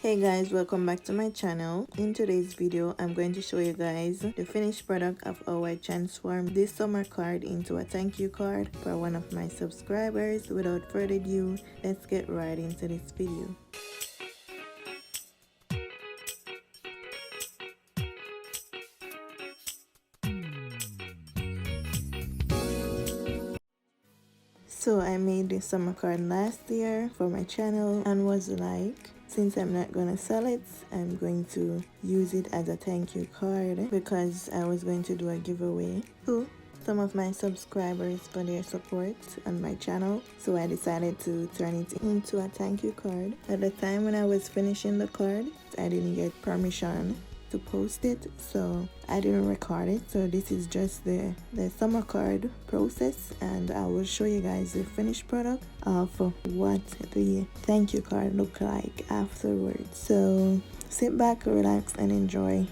Hey guys, welcome back to my channel. In today's video, I'm going to show you guys the finished product of how I transformed this summer card into a thank you card for one of my subscribers. Without further ado, let's get right into this video. So I made this summer card last year for my channel and was like, since I'm not gonna sell it, I'm going to use it as a thank you card because I was going to do a giveaway to some of my subscribers for their support on my channel. So I decided to turn it into a thank you card. At the time when I was finishing the card, I didn't get permission to post it, so I didn't record it. So this is just the summer card process, and I will show you guys the finished product of what the thank you card look like afterwards. So sit back, relax, and enjoy.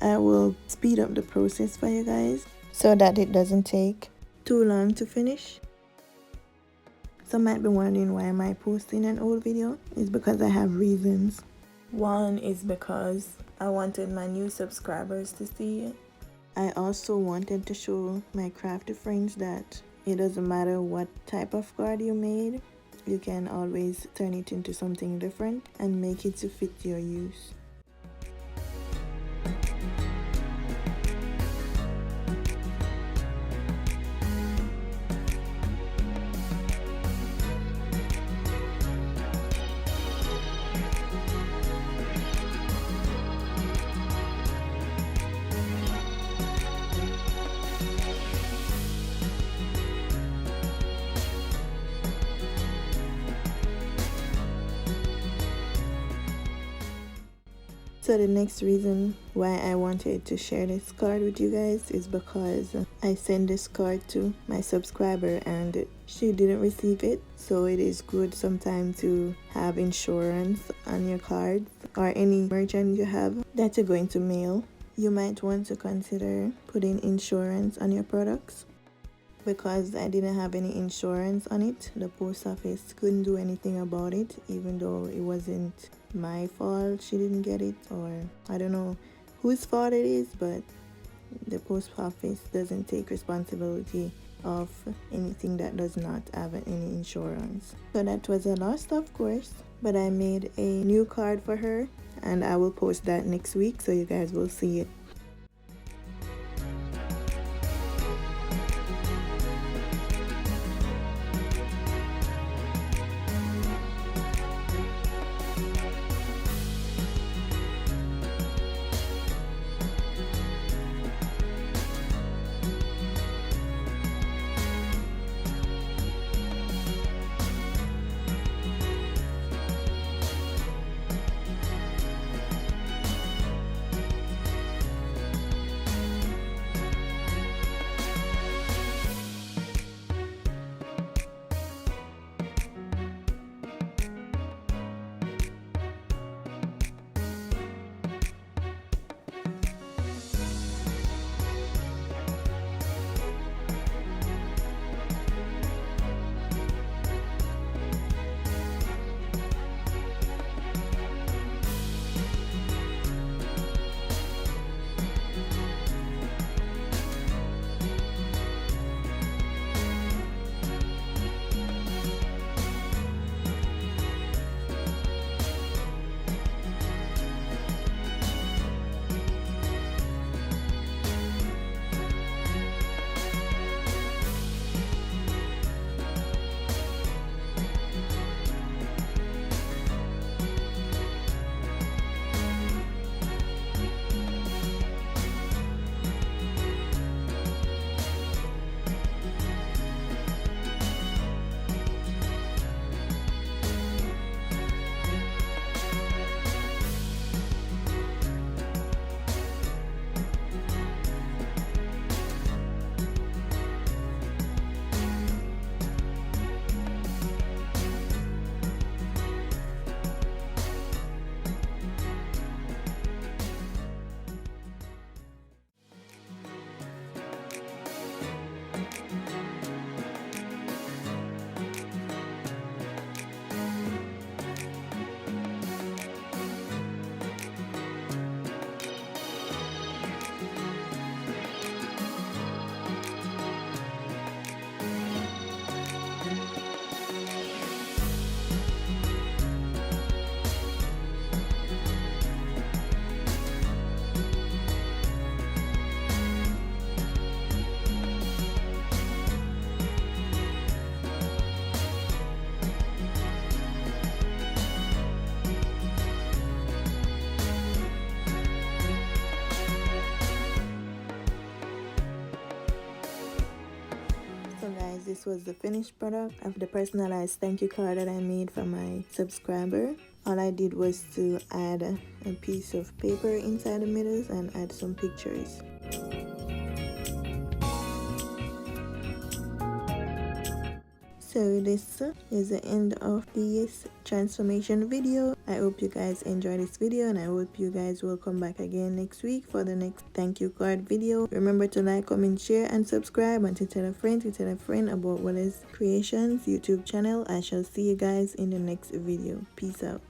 I will speed up the process for you guys so that it doesn't take too long to finish. Some might be wondering why am I posting an old video. It's because I have reasons. One is because I wanted my new subscribers to see it. I also wanted to show my crafty friends that it doesn't matter what type of card you made, you can always turn it into something different and make it to fit your use. So the next reason why I wanted to share this card with you guys is because I sent this card to my subscriber and she didn't receive it. So it is good sometimes to have insurance on your cards or any merchant you have that you're going to mail. You might want to consider putting insurance on your products. Because I didn't have any insurance on it, the post office couldn't do anything about it, even though it wasn't my fault she didn't get it, or I don't know whose fault it is, but the post office doesn't take responsibility of anything that does not have any insurance. So that was a loss, of course, but I made a new card for her and I will post that next week so you guys will see it. this was the finished product of the personalized thank you card that I made for my subscriber. All I did was to add a piece of paper inside the middle and add some pictures. So this is the end of this transformation video. I hope you guys enjoyed this video, and I hope you guys will come back again next week for the next thank you card video. Remember to like, comment, share, and subscribe, and to tell a friend about Wallace Creations YouTube channel. I shall see you guys in the next video. Peace out.